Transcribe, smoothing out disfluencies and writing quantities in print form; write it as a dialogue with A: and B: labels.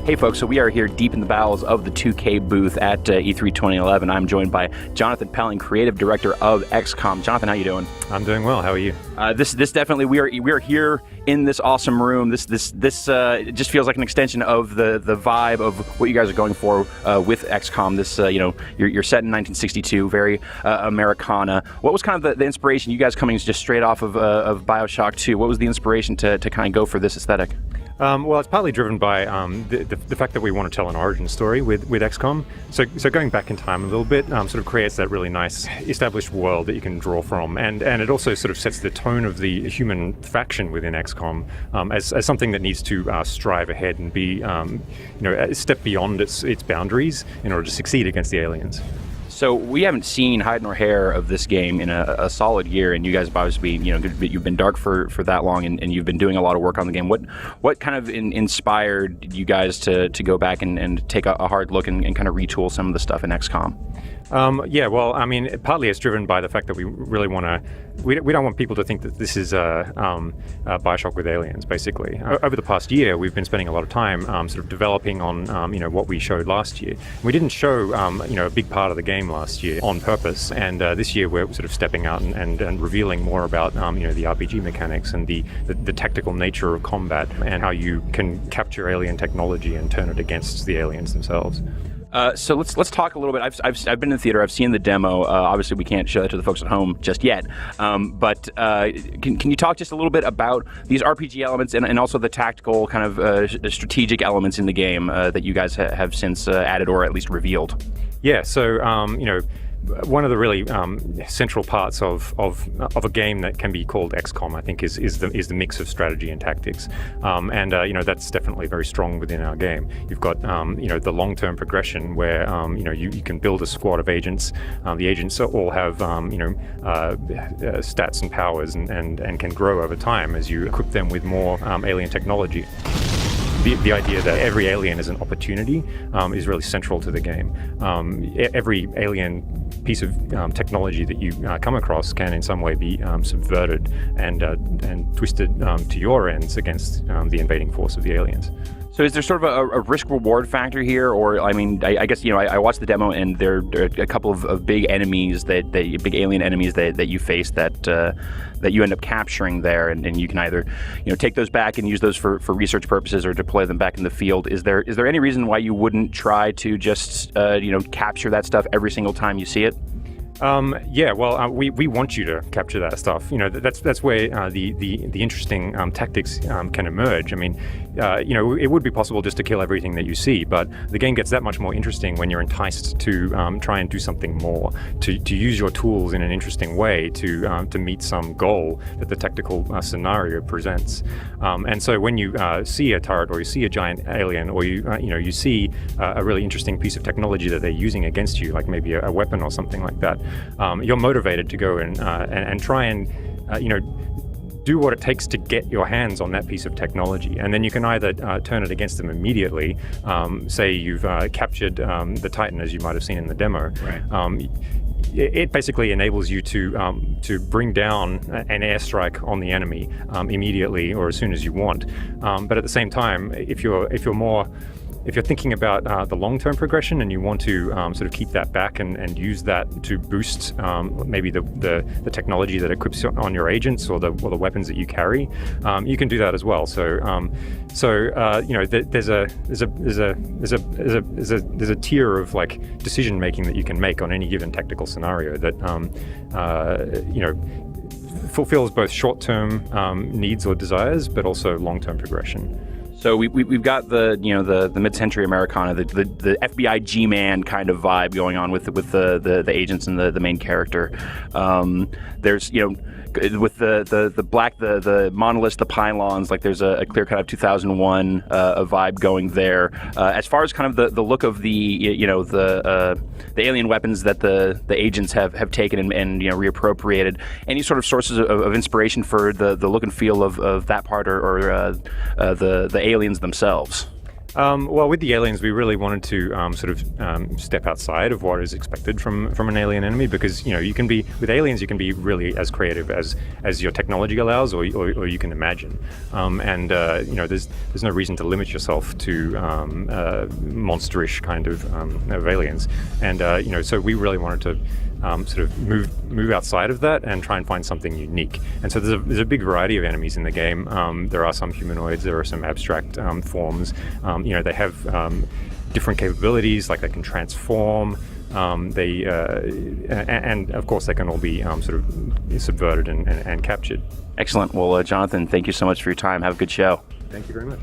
A: Hey folks, so we are here deep in the bowels of the 2K booth at E3 2011. I'm joined by Jonathan Pelling, creative director of XCOM. Jonathan, how you doing?
B: I'm doing well. How are you?
A: This definitely, we are here in this awesome room. This just feels like an extension of the vibe of what you guys are going for with XCOM. This you're set in 1962, very Americana. What was kind of the inspiration? You guys coming just straight off of Bioshock 2. What was the inspiration to kind of go for this aesthetic?
B: Well, it's partly driven by the fact that we want to tell an origin story with XCOM. So going back in time a little bit sort of creates that really nice established world that you can draw from, and it also sort of sets the tone of the human faction within XCOM as something that needs to strive ahead and be a step beyond its boundaries in order to succeed against the aliens.
A: So we haven't seen hide nor hair of this game in a solid year, and you guys have obviously you've been dark for that long, and you've been doing a lot of work on the game. What kind of inspired you guys to go back and take a hard look and kind of retool some of the stuff in XCOM?
B: Well, I mean, partly it's driven by the fact that we really want to. We don't want people to think that this is Bioshock with aliens. Basically, over the past year, we've been spending a lot of time sort of developing on what we showed last year. We didn't show a big part of the game last year on purpose, and this year we're sort of stepping out and revealing more about the RPG mechanics and the tactical nature of combat and how you can capture alien technology and turn it against the aliens themselves.
A: So let's talk a little bit. I've been in the theater. I've seen the demo. Obviously, we can't show that to the folks at home just yet. But can you talk just a little bit about these RPG elements and also the tactical kind of strategic elements in the game that you guys have since added or at least revealed?
B: Yeah. So one of the really central parts of a game that can be called XCOM, I think, is the mix of strategy and tactics, and that's definitely very strong within our game. You've got the long-term progression where you can build a squad of agents. The agents all have stats and powers and can grow over time as you equip them with more alien technology. The idea that every alien is an opportunity is really central to the game. Every alien piece of technology that you come across can in some way be subverted and twisted to your ends against the invading force of the aliens.
A: So is there sort of a risk-reward factor here? Or, I mean, I guess, I watched the demo and there are a couple of big enemies, big alien enemies that you face that you end up capturing there, and you can either, take those back and use those for research purposes or deploy them back in the field. Is there any reason why you wouldn't try to just, capture that stuff every single time you see it? We want you to capture that stuff. That's where the interesting tactics can emerge. I mean, it would be possible just to kill everything that you see, but the game gets that much more interesting when you're enticed to try and do something more, to use your tools in an interesting way to meet some goal that the tactical scenario presents. And so when you see a turret or you see a giant alien or you see a really interesting piece of technology that they're using against you, like maybe a weapon or something like that, you're motivated to go and try and do what it takes to get your hands on that piece of technology. And then you can either turn it against them immediately, say you've captured the Titan, as you might have seen in the demo. Right. It basically enables you to bring down an airstrike on the enemy immediately or as soon as you want. But at the same time, if you're thinking about the long-term progression and you want to sort of keep that back and use that to boost maybe the technology that equips on your agents or the weapons that you carry, you can do that as well. So there's a tier of like decision making that you can make on any given tactical scenario that fulfills both short-term needs or desires, but also long-term progression. So we've got the mid-century Americana, the FBI G-Man kind of vibe going on with the agents and the main character. There's with the black, the monoliths, the pylons, like there's a clear kind of 2001 a vibe going there. As far as kind of the look of the alien weapons that the agents have taken and reappropriated, any sort of sources of inspiration for the look and feel of that part or the aliens themselves?
B: Well, with the aliens, we really wanted to step outside of what is expected from an alien enemy, because you can be with aliens, you can be really as creative as your technology allows, or you can imagine, and there's no reason to limit yourself to monsterish kind of aliens, and so we really wanted to move outside of that and try and find something unique. And so there's a big variety of enemies in the game. There are some humanoids, there are some abstract forms. They have different capabilities, like they can transform. And of course they can all be subverted and captured.
A: Excellent. Well, Jonathan, thank you so much for your time. Have a good show.
B: Thank you very much.